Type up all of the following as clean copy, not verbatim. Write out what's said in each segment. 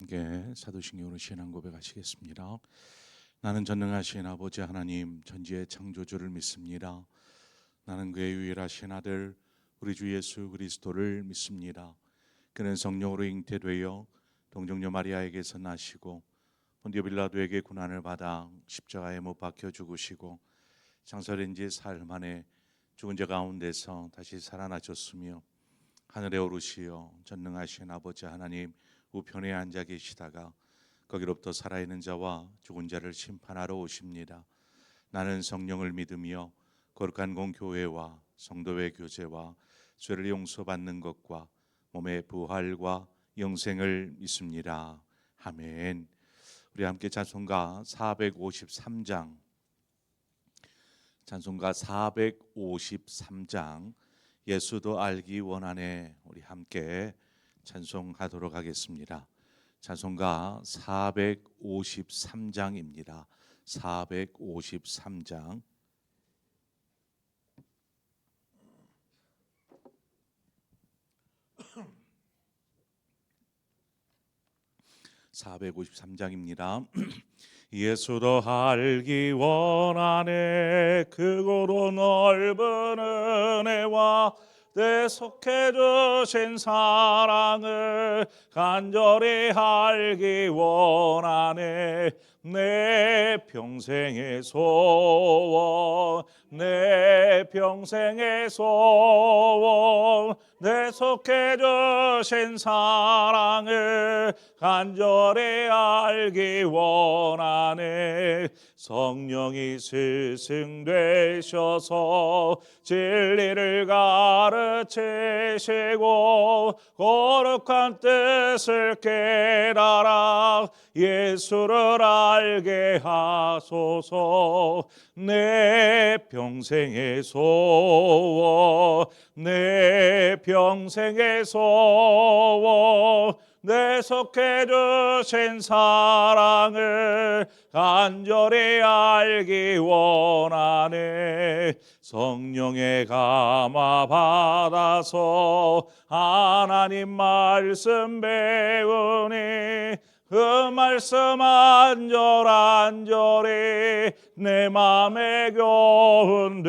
함께 사도신경으로 신앙 고백하시겠습니다. 나는 전능하신 아버지 하나님 전지의 창조주를 믿습니다. 나는 그의 유일하신 아들 우리 주 예수 그리스도를 믿습니다. 그는 성령으로 잉태되어 동정녀 마리아에게서 나시고 본디오 빌라도에게 고난을 받아 십자가에 못 박혀 죽으시고 장사된 지 사흘 만에 죽은 자 가운데서 다시 살아나셨으며 하늘에 오르시어 전능하신 아버지 하나님 우편에 앉아 계시다가 거기로부터 살아있는 자와 죽은 자를 심판하러 오십니다. 나는 성령을 믿으며 거룩한 공교회와 성도의 교제와 죄를 용서받는 것과 몸의 부활과 영생을 믿습니다. 아멘. 우리 함께 찬송가 453장 찬송가 453장 예수도 알기 원하네 우리 함께 찬송하도록 하겠습니다. 찬송가 453장입니다. 453장 453장입니다. 예수도 알기 원하네 크고도 넓은 은혜와 내 속해 주신 사랑을 간절히 알기 원하네 내 평생의 소원 내 평생의 소원 내 속해 주신 사랑을 간절히 알기 원하네 성령이 스승되셔서 진리를 가르치시고 거룩한 뜻을 깨달아 예수를 알게 하소서 내 평생의 소원 내 평생의 소원 내 속해 주신 사랑을 간절히 알기 원하네 성령의 감화 받아서 하나님 말씀 배우니 그 말씀 안절안절히 내 맘에 교훈되도다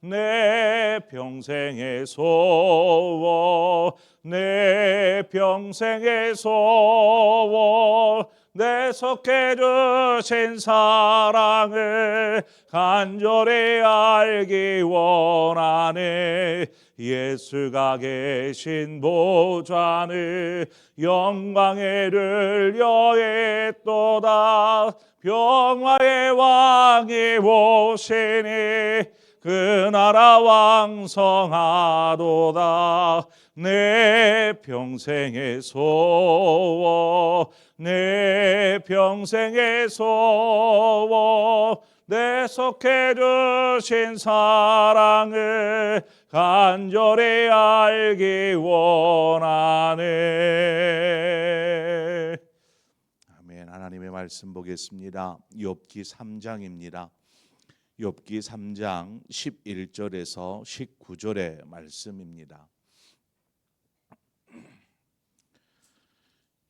내 평생의 소원 내 평생의 소원 내 속해 주신 사랑을 간절히 알기 원하네 예수가 계신 보좌는 영광에 들려있도다 평화의 왕이 오시니 그 나라 왕성하도다 내 평생의 소원 내 평생의 소원 내 속해 주신 사랑을 간절히 알기 원하네. 아멘. 하나님의 말씀 보겠습니다. 욥기 3장입니다. 욥기 3장 11절에서 19절의 말씀입니다.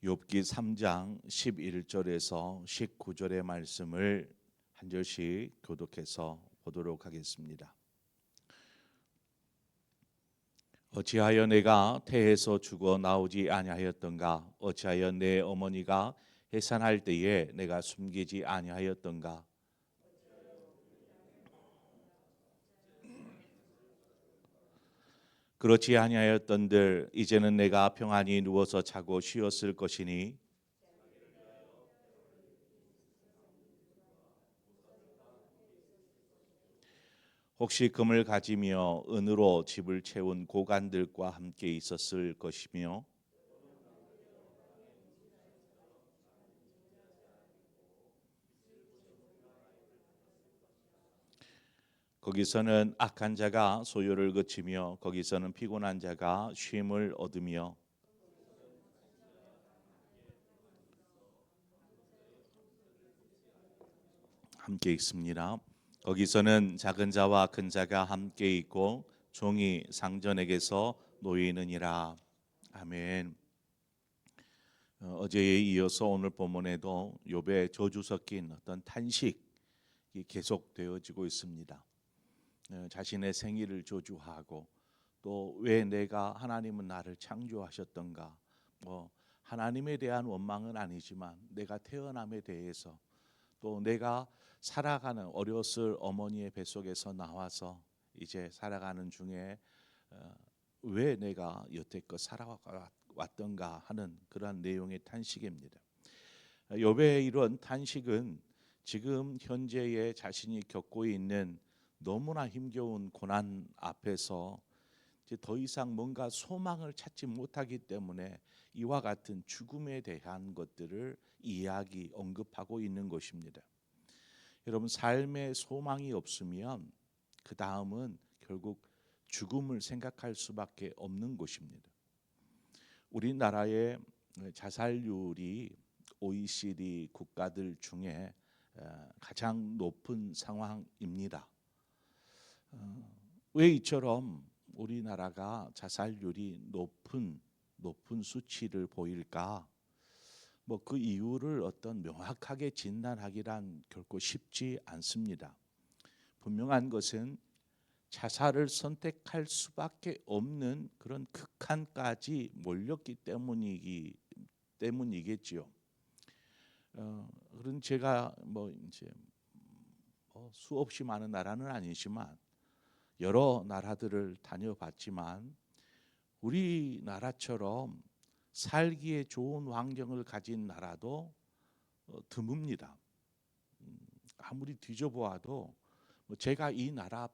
욥기 3장 11절에서 19절의 말씀을 한 절씩 교독해서 보도록 하겠습니다. 어찌하여 내가 태에서 죽어 나오지 아니하였던가 어찌하여 내 어머니가 해산할 때에 내가 숨기지 아니하였던가 그렇지 아니하였던들 이제는 내가 평안히 누워서 자고 쉬었을 것이니 혹시 금을 가지며 은으로 집을 채운 고관들과 함께 있었을 것이며 거기서는 악한 자가 소요를 그치며 거기서는 피곤한 자가 쉼을 얻으며 함께 있습니다. 거기서는 작은 자와 큰 자가 함께 있고 종이 상전에게서 놓이느니라. 아멘. 어제에 이어서 오늘 본문에도 욥의 저주 섞인 어떤 탄식이 계속되어지고 있습니다. 자신의 생일을 저주하고 또 왜 내가 하나님은 나를 창조하셨던가, 하나님에 대한 원망은 아니지만 내가 태어남에 대해서, 또 내가 살아가는 어렸을 어머니의 뱃속에서 나와서 이제 살아가는 중에 왜 내가 여태껏 살아왔던가 하는 그러한 내용의 탄식입니다. 욥의 이런 탄식은 지금 현재의 자신이 겪고 있는 너무나 힘겨운 고난 앞에서 이제 더 이상 뭔가 소망을 찾지 못하기 때문에 이와 같은 죽음에 대한 것들을 언급하고 있는 것입니다. 여러분, 삶에 소망이 없으면 그 다음은 결국 죽음을 생각할 수밖에 없는 것입니다. 우리나라의 자살률이 OECD 국가들 중에 가장 높은 상황입니다. 왜 이처럼 우리나라가 자살률이 높은 수치를 보일까? 그 이유를 명확하게 진단하기란 결코 쉽지 않습니다. 분명한 것은 자살을 선택할 수밖에 없는 그런 극한까지 몰렸기 때문이겠지요. 그런 제가 이제 수없이 많은 나라는 아니지만 여러 나라들을 다녀봤지만 우리나라처럼 살기에 좋은 환경을 가진 나라도 드뭅니다. 아무리 뒤져보아도 제가 이 나라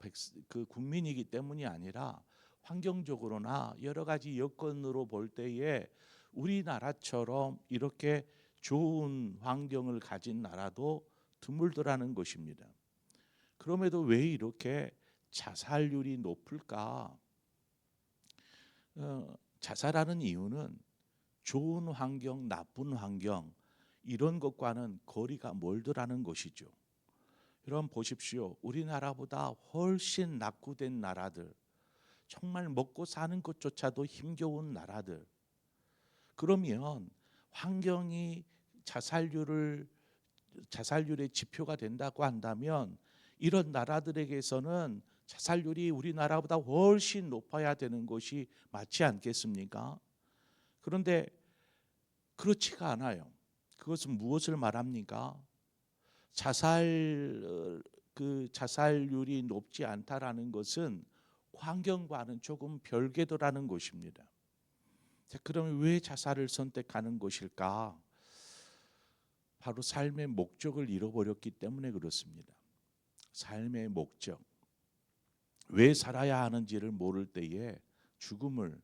국민이기 때문이 아니라 환경적으로나 여러 가지 여건으로 볼 때에 우리나라처럼 이렇게 좋은 환경을 가진 나라도 드물더라는 것입니다. 그럼에도 왜 이렇게 자살률이 높을까? 자살하는 이유는 좋은 환경, 나쁜 환경 이런 것과는 거리가 멀더라는 것이죠. 여러분 보십시오. 우리나라보다 훨씬 낙후된 나라들, 정말 먹고 사는 것조차도 힘겨운 나라들. 그러면 환경이 자살률의 지표가 된다고 한다면 이런 나라들에게서는 자살률이 우리나라보다 훨씬 높아야 되는 것이 맞지 않겠습니까? 그런데 그렇지가 않아요. 그것은 무엇을 말합니까? 자살률이 높지 않다라는 것은 환경과는 조금 별개더라는 것입니다. 자, 그러면 왜 자살을 선택하는 것일까? 바로 삶의 목적을 잃어버렸기 때문에 그렇습니다. 삶의 목적, 왜 살아야 하는지를 모를 때에 죽음을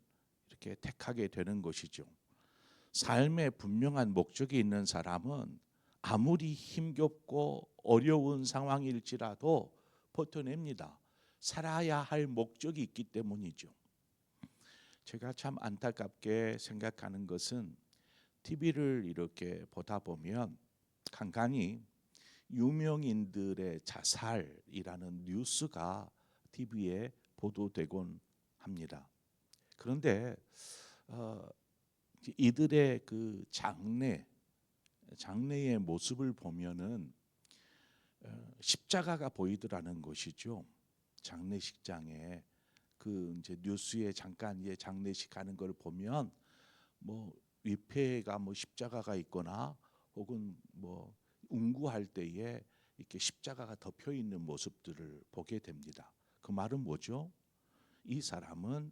이렇게 택하게 되는 것이죠. 삶에 분명한 목적이 있는 사람은 아무리 힘겹고 어려운 상황일지라도 버텨냅니다. 살아야 할 목적이 있기 때문이죠. 제가 참 안타깝게 생각하는 것은 TV를 이렇게 보다 보면 간간히 유명인들의 자살이라는 뉴스가 TV에 보도되곤 합니다. 그런데 이들의 그 장례의 모습을 보면은 십자가가 보이더라는 것이죠. 장례식장에 이제 뉴스에 잠깐 장례식 하는 걸 보면 위패가 십자가가 있거나 혹은 운구할 때에 이렇게 십자가가 덮여 있는 모습들을 보게 됩니다. 그 말은 뭐죠? 이 사람은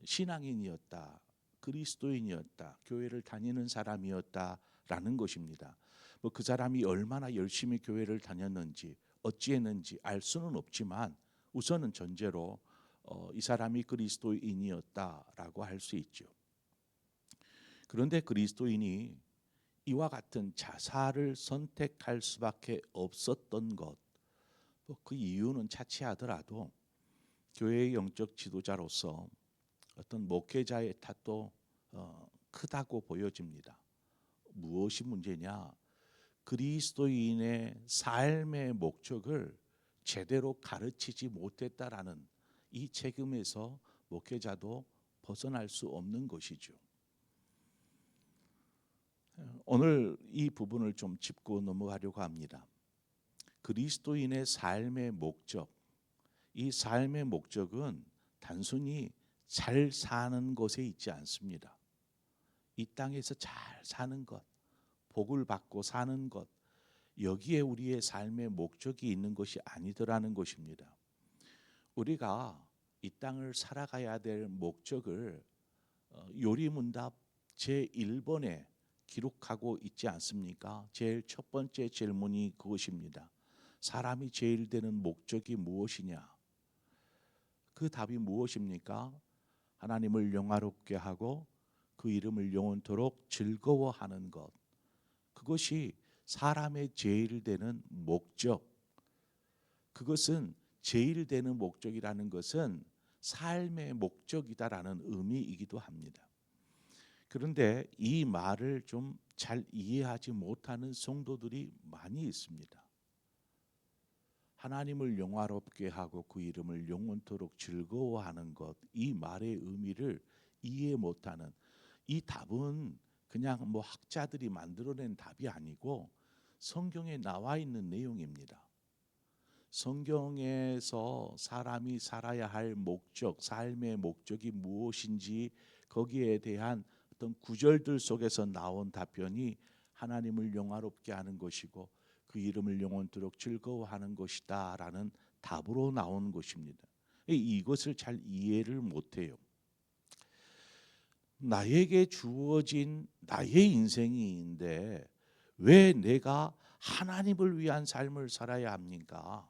신앙인이었다, 그리스도인이었다, 교회를 다니는 사람이었다라는 것입니다. 그 사람이 얼마나 열심히 교회를 다녔는지 어찌했는지 알 수는 없지만 우선은 전제로 이 사람이 그리스도인이었다라고 할 수 있죠. 그런데 그리스도인이 이와 같은 자살을 선택할 수밖에 없었던 것, 그 이유는 차치하더라도 교회의 영적 지도자로서 어떤 목회자의 탓도 크다고 보여집니다. 무엇이 문제냐? 그리스도인의 삶의 목적을 제대로 가르치지 못했다라는 이 책임에서 목회자도 벗어날 수 없는 것이죠. 오늘 이 부분을 좀 짚고 넘어가려고 합니다. 그리스도인의 삶의 목적, 이 삶의 목적은 단순히 잘 사는 것에 있지 않습니다. 이 땅에서 잘 사는 것, 복을 받고 사는 것, 여기에 우리의 삶의 목적이 있는 것이 아니더라는 것입니다. 우리가 이 땅을 살아가야 될 목적을 요리문답 제1번에 기록하고 있지 않습니까? 제일 첫 번째 질문이 그것입니다. 사람이 제일 되는 목적이 무엇이냐? 그 답이 무엇입니까? 하나님을 영화롭게 하고 그 이름을 영원토록 즐거워하는 것. 그것이 사람의 제일 되는 목적. 그것은 제일 되는 목적이라는 것은 삶의 목적이다라는 의미이기도 합니다. 그런데 이 말을 좀 잘 이해하지 못하는 성도들이 많이 있습니다. 하나님을 영화롭게 하고 그 이름을 영원토록 즐거워하는 것, 이 말의 의미를 이해 못하는, 이 답은 그냥 학자들이 만들어낸 답이 아니고 성경에 나와 있는 내용입니다. 성경에서 사람이 살아야 할 목적, 삶의 목적이 무엇인지 거기에 대한 어떤 구절들 속에서 나온 답변이 하나님을 영화롭게 하는 것이고 그 이름을 영원토록 즐거워하는 것이다 라는 답으로 나온 것입니다. 이것을 잘 이해를 못해요. 나에게 주어진 나의 인생인데 왜 내가 하나님을 위한 삶을 살아야 합니까?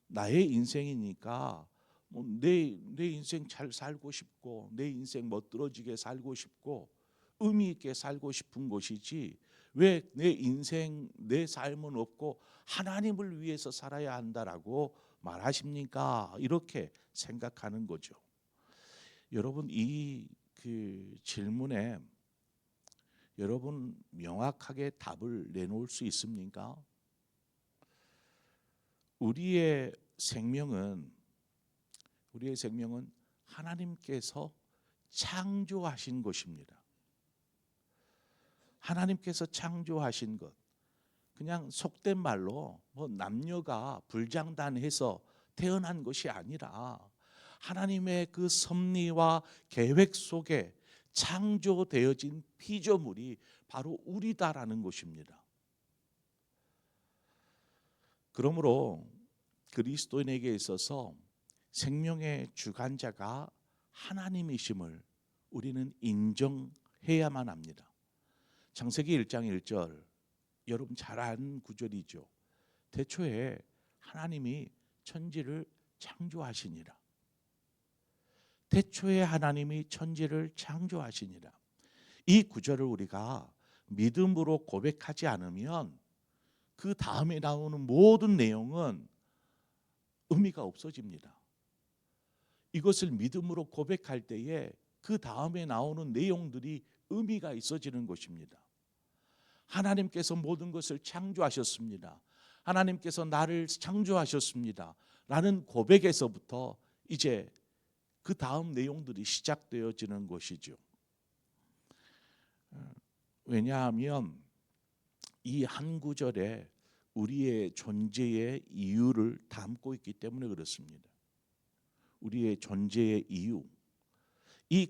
나의 인생이니까 내 인생 잘 살고 싶고 내 인생 멋들어지게 살고 싶고 의미 있게 살고 싶은 것이지 왜 내 인생 내 삶은 없고 하나님을 위해서 살아야 한다라고 말하십니까? 이렇게 생각하는 거죠. 여러분 이 질문에 여러분 명확하게 답을 내놓을 수 있습니까? 우리의 생명은 하나님께서 창조하신 것입니다. 하나님께서 창조하신 것. 그냥 속된 말로 남녀가 불장단해서 태어난 것이 아니라 하나님의 그 섭리와 계획 속에 창조되어진 피조물이 바로 우리다라는 것입니다. 그러므로 그리스도인에게 있어서 생명의 주관자가 하나님이심을 우리는 인정해야만 합니다. 창세기 1장 1절 여러분 잘 아는 구절이죠. 태초에 하나님이 천지를 창조하시니라. 태초에 하나님이 천지를 창조하시니라. 이 구절을 우리가 믿음으로 고백하지 않으면 그 다음에 나오는 모든 내용은 의미가 없어집니다. 이것을 믿음으로 고백할 때에 그 다음에 나오는 내용들이 의미가 있어지는 것입니다. 하나님께서 모든 것을 창조하셨습니다. 하나님께서 나를 창조하셨습니다. 라는 고백에서부터 이제 그 다음 내용들이 시작되어지는 것이죠. 왜냐하면 이 한 구절에 우리의 존재의 이유를 담고 있기 때문에 그렇습니다. 우리의 존재의 이유. 이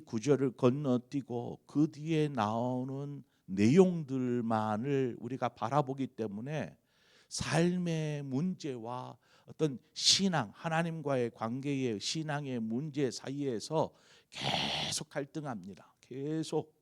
구절을 건너뛰고 그 뒤에 나오는 내용들만을 우리가 바라보기 때문에 삶의 문제와 어떤 신앙, 하나님과의 관계의 신앙의 문제 사이에서 계속 갈등합니다. 계속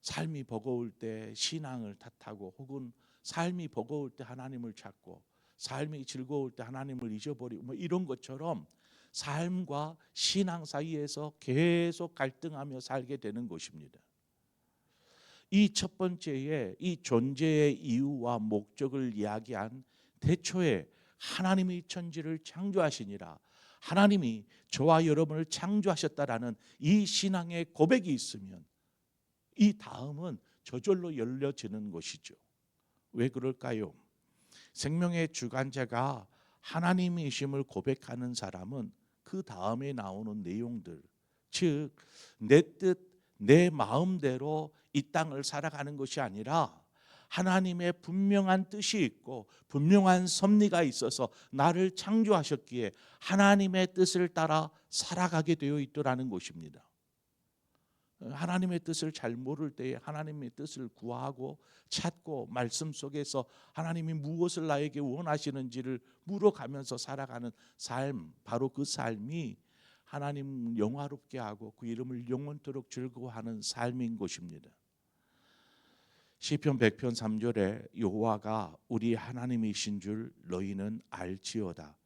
삶이 버거울 때 신앙을 탓하고 혹은 삶이 버거울 때 하나님을 찾고 삶이 즐거울 때 하나님을 잊어버리고 이런 것처럼 삶과 신앙 사이에서 계속 갈등하며 살게 되는 것입니다. 이 첫 번째의 이 존재의 이유와 목적을 이야기한 태초에 하나님이 천지를 창조하시니라. 하나님이 저와 여러분을 창조하셨다라는 이 신앙의 고백이 있으면 이 다음은 저절로 열려지는 것이죠. 왜 그럴까요? 생명의 주관자가 하나님이심을 고백하는 사람은 그 다음에 나오는 내용들, 즉 내 뜻, 내 마음대로 이 땅을 살아가는 것이 아니라 하나님의 분명한 뜻이 있고 분명한 섭리가 있어서 나를 창조하셨기에 하나님의 뜻을 따라 살아가게 되어 있더라는 것입니다. 하나님의 뜻을 잘 모를 때에 하나님의 뜻을 구하고 찾고 말씀 속에서 하나님이 무엇을 나에게 원하시는지를 물어가면서 살아가는 삶, 바로 그 삶이 하나님 영화롭게 하고 그 이름을 영원토록 즐거워하는 삶인 것입니다. 시편 100편 3절에 여호와가 우리 하나님이신 줄 너희는 알지어다.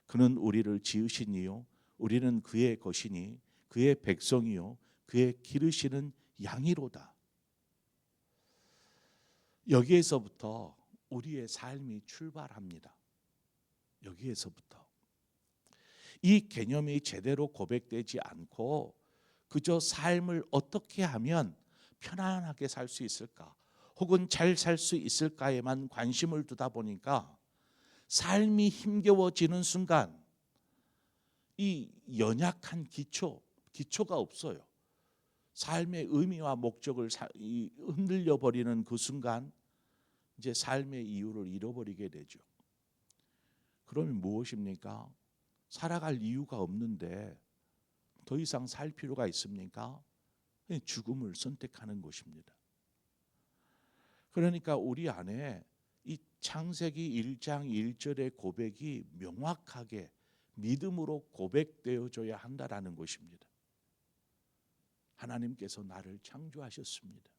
그는 우리를 지으시니요 우리는 그의 것이니 그의 백성이요 그의 기르시는 양이로다. 여기에서부터 우리의 삶이 출발합니다. 여기에서부터 이 개념이 제대로 고백되지 않고 그저 삶을 어떻게 하면 편안하게 살 수 있을까 혹은 잘 살 수 있을까에만 관심을 두다 보니까 삶이 힘겨워지는 순간 이 연약한 기초가 없어요. 삶의 의미와 목적을 흔들려 버리는 그 순간 이제 삶의 이유를 잃어버리게 되죠. 그러면 무엇입니까? 살아갈 이유가 없는데 더 이상 살 필요가 있습니까? 죽음을 선택하는 것입니다. 그러니까 우리 안에 이 창세기 1장 1절의 고백이 명확하게 믿음으로 고백되어져야 한다라는 것입니다. 하나님께서 나를 창조하셨습니다.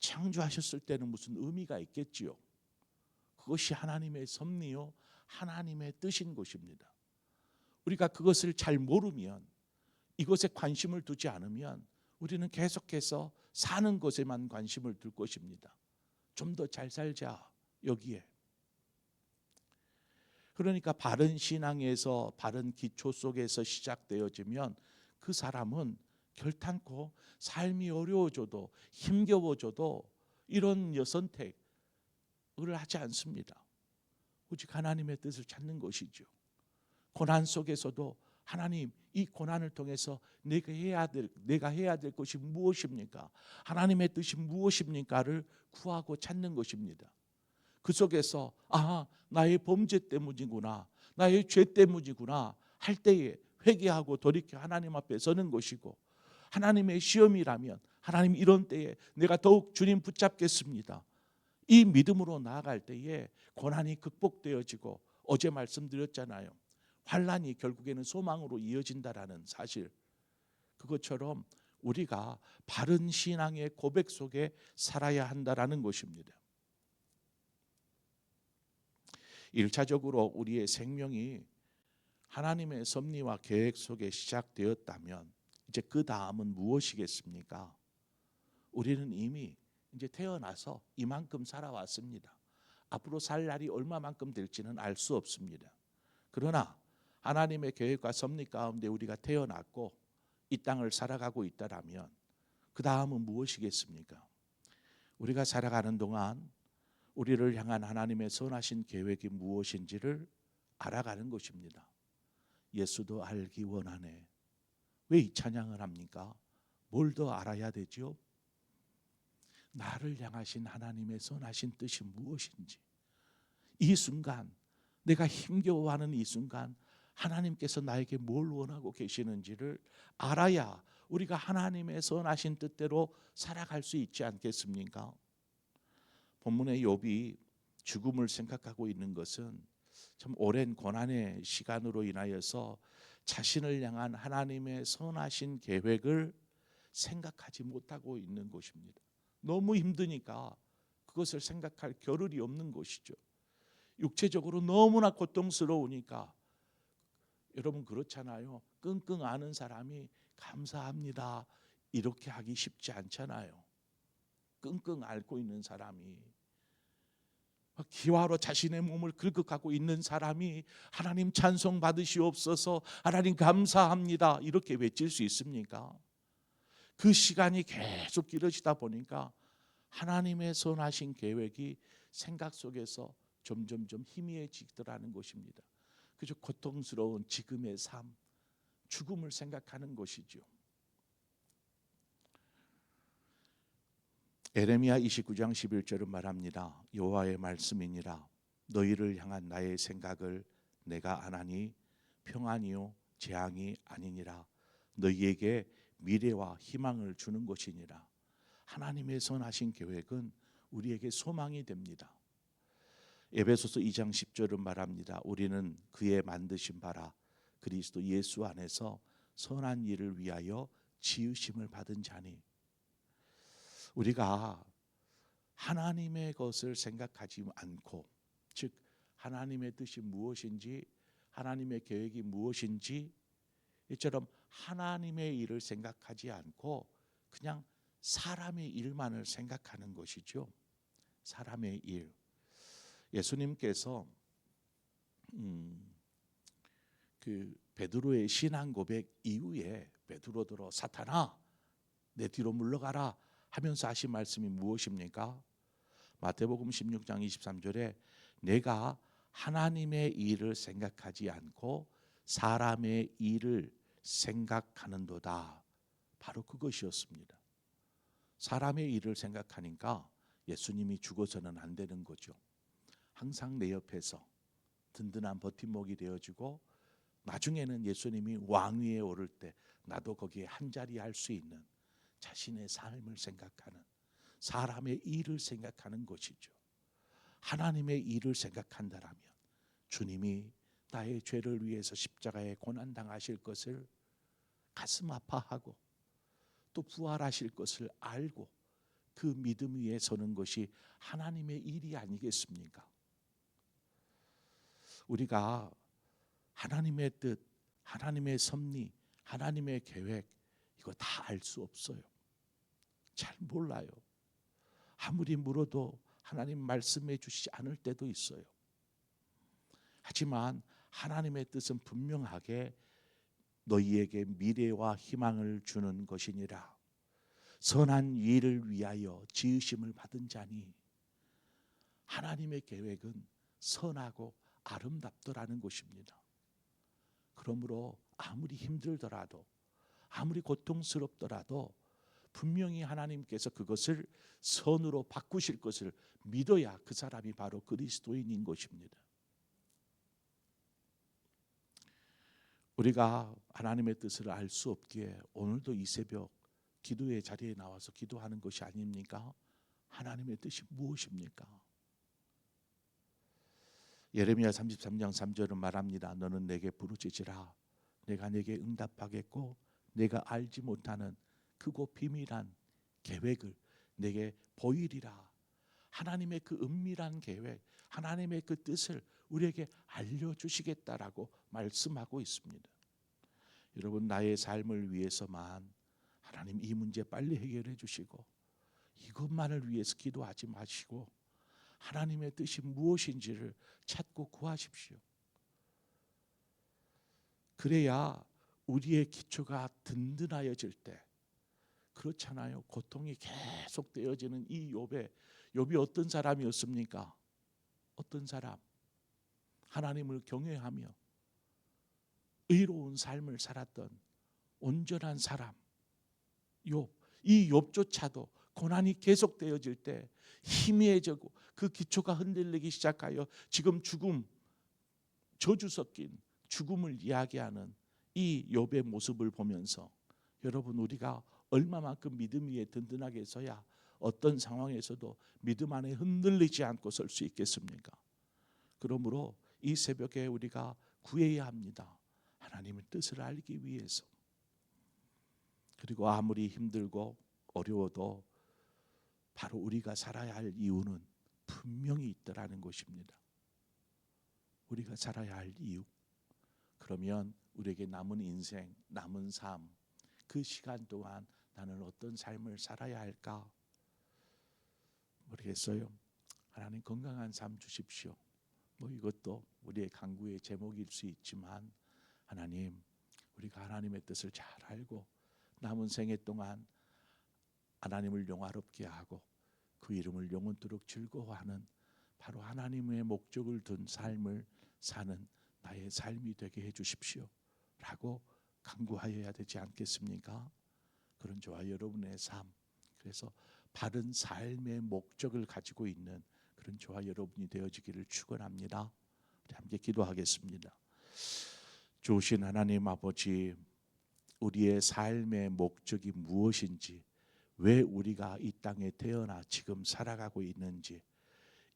창조하셨을 때는 무슨 의미가 있겠지요. 그것이 하나님의 섭리요 하나님의 뜻인 것입니다. 우리가 그것을 잘 모르면 이것에 관심을 두지 않으면 우리는 계속해서 사는 것에만 관심을 둘 것입니다. 좀 더 잘 살자 여기에. 그러니까 바른 신앙에서 바른 기초 속에서 시작되어지면 그 사람은 결탄코 삶이 어려워져도 힘겨워져도 이런 선택을 하지 않습니다. 오직 하나님의 뜻을 찾는 것이죠. 고난 속에서도 하나님 이 고난을 통해서 내가 해야 될 것이 무엇입니까? 하나님의 뜻이 무엇입니까를 구하고 찾는 것입니다. 그 속에서 나의 범죄 때문이구나, 나의 죄 때문이구나 할 때에 회개하고 돌이켜 하나님 앞에 서는 것이고, 하나님의 시험이라면 하나님 이런 때에 내가 더욱 주님 붙잡겠습니다. 이 믿음으로 나아갈 때에 고난이 극복되어지고, 어제 말씀드렸잖아요. 환난이 결국에는 소망으로 이어진다라는 사실, 그것처럼 우리가 바른 신앙의 고백 속에 살아야 한다라는 것입니다. 1차적으로 우리의 생명이 하나님의 섭리와 계획 속에 시작되었다면 이제 그 다음은 무엇이겠습니까? 우리는 이미 이제 태어나서 이만큼 살아왔습니다. 앞으로 살 날이 얼마만큼 될지는 알 수 없습니다. 그러나 하나님의 계획과 섭리 가운데 우리가 태어났고 이 땅을 살아가고 있다라면 그 다음은 무엇이겠습니까? 우리가 살아가는 동안 우리를 향한 하나님의 선하신 계획이 무엇인지를 알아가는 것입니다. 예수도 알기 원하네. 왜 이 찬양을 합니까? 뭘 더 알아야 되죠? 나를 향하신 하나님의 선하신 뜻이 무엇인지, 이 순간 내가 힘겨워하는 이 순간 하나님께서 나에게 뭘 원하고 계시는지를 알아야 우리가 하나님의 선하신 뜻대로 살아갈 수 있지 않겠습니까? 본문의 욥이 죽음을 생각하고 있는 것은 참 오랜 고난의 시간으로 인하여서 자신을 향한 하나님의 선하신 계획을 생각하지 못하고 있는 것입니다. 너무 힘드니까 그것을 생각할 겨를이 없는 것이죠. 육체적으로 너무나 고통스러우니까, 여러분 그렇잖아요. 끙끙 앓는 사람이 감사합니다 이렇게 하기 쉽지 않잖아요. 끙끙 앓고 있는 사람이, 기와로 자신의 몸을 긁어가고 있는 사람이 하나님 찬송 받으시옵소서, 하나님 감사합니다 이렇게 외칠 수 있습니까? 그 시간이 계속 길어지다 보니까 하나님의 선하신 계획이 생각 속에서 점점점 희미해지더라는 것입니다. 그저 고통스러운 지금의 삶, 죽음을 생각하는 것이죠. 에레미야 29장 11절은 말합니다. 여호와의 말씀이니라. 너희를 향한 나의 생각을 내가 아나니 평안이요 재앙이 아니니라. 너희에게 미래와 희망을 주는 것이니라. 하나님의 선하신 계획은 우리에게 소망이 됩니다. 에베소서 2장 10절은 말합니다. 우리는 그의 만드신 바라 그리스도 예수 안에서 선한 일을 위하여 지으심을 받은 자니. 우리가 하나님의 것을 생각하지 않고, 즉 하나님의 뜻이 무엇인지, 하나님의 계획이 무엇인지, 이처럼 하나님의 일을 생각하지 않고 그냥 사람의 일만을 생각하는 것이죠. 사람의 일. 예수님께서 그 베드로의 신앙 고백 이후에 베드로더러 사탄아 내 뒤로 물러가라 하면서 하신 말씀이 무엇입니까? 마태복음 16장 23절에 내가 하나님의 일을 생각하지 않고 사람의 일을 생각하는도다. 바로 그것이었습니다. 사람의 일을 생각하니까 예수님이 죽어서는 안 되는 거죠. 항상 내 옆에서 든든한 버팀목이 되어주고, 나중에는 예수님이 왕위에 오를 때 나도 거기에 한자리 할 수 있는 자신의 삶을 생각하는, 사람의 일을 생각하는 것이죠. 하나님의 일을 생각한다라면 주님이 나의 죄를 위해서 십자가에 고난당하실 것을 가슴 아파하고 또 부활하실 것을 알고 그 믿음 위에 서는 것이 하나님의 일이 아니겠습니까? 우리가 하나님의 뜻, 하나님의 섭리, 하나님의 계획, 이거 다 알 수 없어요. 잘 몰라요. 아무리 물어도 하나님 말씀해 주시지 않을 때도 있어요. 하지만 하나님의 뜻은 분명하게 너희에게 미래와 희망을 주는 것이니라. 선한 일을 위하여 지으심을 받은 자니. 하나님의 계획은 선하고 아름답더라는 것입니다. 그러므로 아무리 힘들더라도, 아무리 고통스럽더라도 분명히 하나님께서 그것을 선으로 바꾸실 것을 믿어야 그 사람이 바로 그리스도인인 것입니다. 우리가 하나님의 뜻을 알 수 없기에 오늘도 이 새벽 기도의 자리에 나와서 기도하는 것이 아닙니까? 하나님의 뜻이 무엇입니까? 예레미야 33장 3절은 말합니다. 너는 내게 부르짖으라. 내가 내게 응답하겠고 내가 알지 못하는 크고 비밀한 계획을 내게 보이리라. 하나님의 그 은밀한 계획, 하나님의 그 뜻을 우리에게 알려주시겠다라고 말씀하고 있습니다. 여러분, 나의 삶을 위해서만 하나님 이 문제 빨리 해결해 주시고 이것만을 위해서 기도하지 마시고 하나님의 뜻이 무엇인지를 찾고 구하십시오. 그래야 우리의 기초가 든든하여질 때, 그렇잖아요. 고통이 계속 되어지는 이 욥이 어떤 사람이었습니까? 어떤 사람? 하나님을 경외하며 의로운 삶을 살았던 온전한 사람 욥. 이 욥조차도 고난이 계속되어질 때 희미해지고 그 기초가 흔들리기 시작하여 지금 죽음, 저주 섞인 죽음을 이야기하는 이 욥의 모습을 보면서 여러분, 우리가 얼마만큼 믿음 위에 든든하게 서야 어떤 상황에서도 믿음 안에 흔들리지 않고 설 수 있겠습니까? 그러므로 이 새벽에 우리가 구해야 합니다. 하나님의 뜻을 알기 위해서. 그리고 아무리 힘들고 어려워도 바로 우리가 살아야 할 이유는 분명히 있더라는 것입니다. 우리가 살아야 할 이유. 그러면 우리에게 남은 인생, 남은 삶, 그 시간 동안 나는 어떤 삶을 살아야 할까? 모르겠어요. 하나님 건강한 삶 주십시오. 이것도 우리의 간구의 제목일 수 있지만, 하나님, 우리가 하나님의 뜻을 잘 알고 남은 생애 동안 하나님을 영화롭게 하고 그 이름을 영원토록 즐거워하는 바로 하나님의 목적을 둔 삶을 사는 나의 삶이 되게 해주십시오 라고 간구하여야 되지 않겠습니까? 그런 저와 여러분의 삶, 그래서 바른 삶의 목적을 가지고 있는 그런 저와 여러분이 되어지기를 축원합니다. 우리 함께 기도하겠습니다. 좋으신 하나님 아버지, 우리의 삶의 목적이 무엇인지, 왜 우리가 이 땅에 태어나 지금 살아가고 있는지,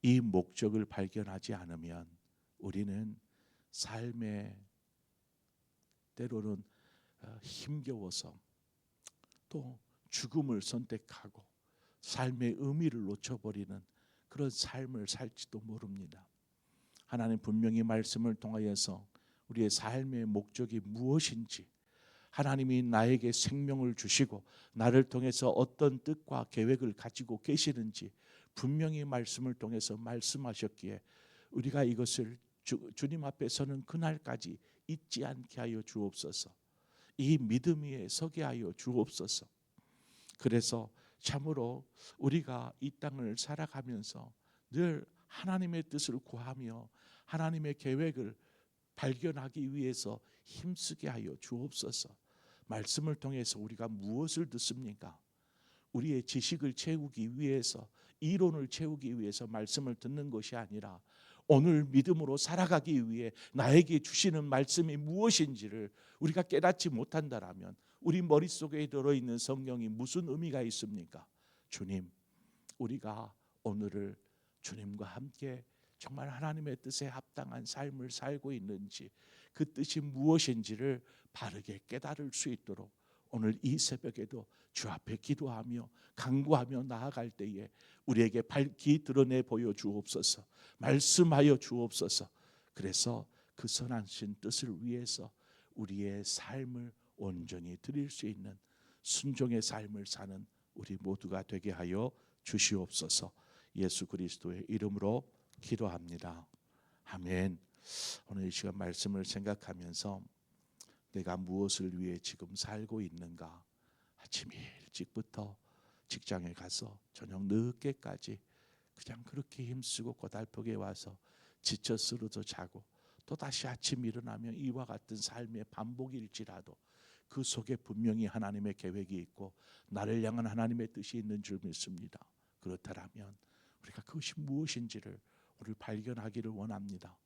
이 목적을 발견하지 않으면 우리는 삶의 때로는 힘겨워서 또 죽음을 선택하고 삶의 의미를 놓쳐버리는 그런 삶을 살지도 모릅니다. 하나님 분명히 말씀을 통하여서 우리의 삶의 목적이 무엇인지, 하나님이 나에게 생명을 주시고 나를 통해서 어떤 뜻과 계획을 가지고 계시는지 분명히 말씀을 통해서 말씀하셨기에 우리가 이것을 주님 앞에 서는 그날까지 잊지 않게 하여 주옵소서. 이 믿음 위에 서게 하여 주옵소서. 그래서 참으로 우리가 이 땅을 살아가면서 늘 하나님의 뜻을 구하며 하나님의 계획을 발견하기 위해서 힘쓰게 하여 주옵소서. 말씀을 통해서 우리가 무엇을 듣습니까? 우리의 지식을 채우기 위해서, 이론을 채우기 위해서 말씀을 듣는 것이 아니라 오늘 믿음으로 살아가기 위해 나에게 주시는 말씀이 무엇인지를 우리가 깨닫지 못한다라면 우리 머릿속에 들어있는 성경이 무슨 의미가 있습니까? 주님, 우리가 오늘을 주님과 함께 정말 하나님의 뜻에 합당한 삶을 살고 있는지, 그 뜻이 무엇인지를 바르게 깨달을 수 있도록 오늘 이 새벽에도 주 앞에 기도하며 간구하며 나아갈 때에 우리에게 밝히 드러내 보여 주옵소서. 말씀하여 주옵소서. 그래서 그 선하신 뜻을 위해서 우리의 삶을 온전히 드릴 수 있는 순종의 삶을 사는 우리 모두가 되게 하여 주시옵소서. 예수 그리스도의 이름으로 기도합니다. 아멘. 오늘 이 시간 말씀을 생각하면서 내가 무엇을 위해 지금 살고 있는가, 아침 일찍부터 직장에 가서 저녁 늦게까지 그냥 그렇게 힘쓰고 고달프게 와서 지쳐 쓰러져 자고 또 다시 아침 일어나면 이와 같은 삶의 반복일지라도 그 속에 분명히 하나님의 계획이 있고 나를 향한 하나님의 뜻이 있는 줄 믿습니다. 그렇다면 우리가 그것이 무엇인지를 오늘 발견하기를 원합니다.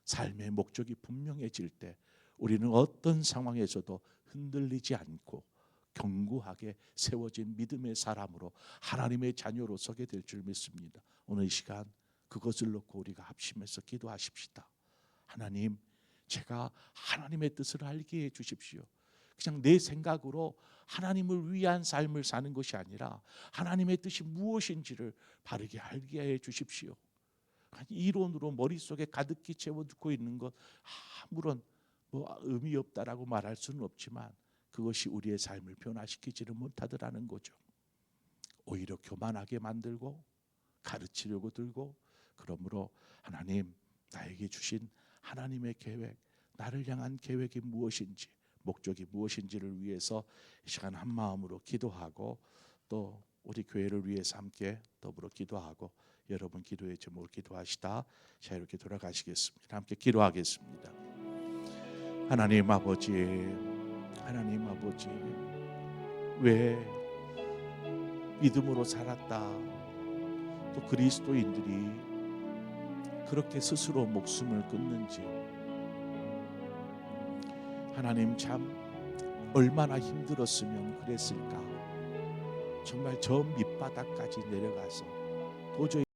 삶의 목적이 분명해질 때 우리는 어떤 상황에서도 흔들리지 않고 견고하게 세워진 믿음의 사람으로 하나님의 자녀로 서게 될 줄 믿습니다. 오늘 이 시간 그것을 놓고 우리가 합심해서 기도하십시다. 하나님, 제가 하나님의 뜻을 알게 해 주십시오. 그냥 내 생각으로 하나님을 위한 삶을 사는 것이 아니라 하나님의 뜻이 무엇인지를 바르게 알게 해 주십시오. 이론으로 머릿속에 가득히 채워두고 있는 것 아무런 의미 없다라고 말할 수는 없지만 그것이 우리의 삶을 변화시키지는 못하더라는 거죠. 오히려 교만하게 만들고 가르치려고 들고, 그러므로 하나님, 나에게 주신 하나님의 계획, 나를 향한 계획이 무엇인지, 목적이 무엇인지를 위해서 이 시간 한 마음으로 기도하고 또 우리 교회를 위해서 함께 더불어 기도하고 여러분 기도의 제목을 기도하시다 자유롭게 돌아가시겠습니다. 함께 기도하겠습니다. 하나님 아버지, 하나님 아버지, 왜 믿음으로 살았다 또 그리스도인들이 그렇게 스스로 목숨을 끊는지, 하나님 참 얼마나 힘들었으면 그랬을까. 정말 저 밑바닥까지 내려가서 도저히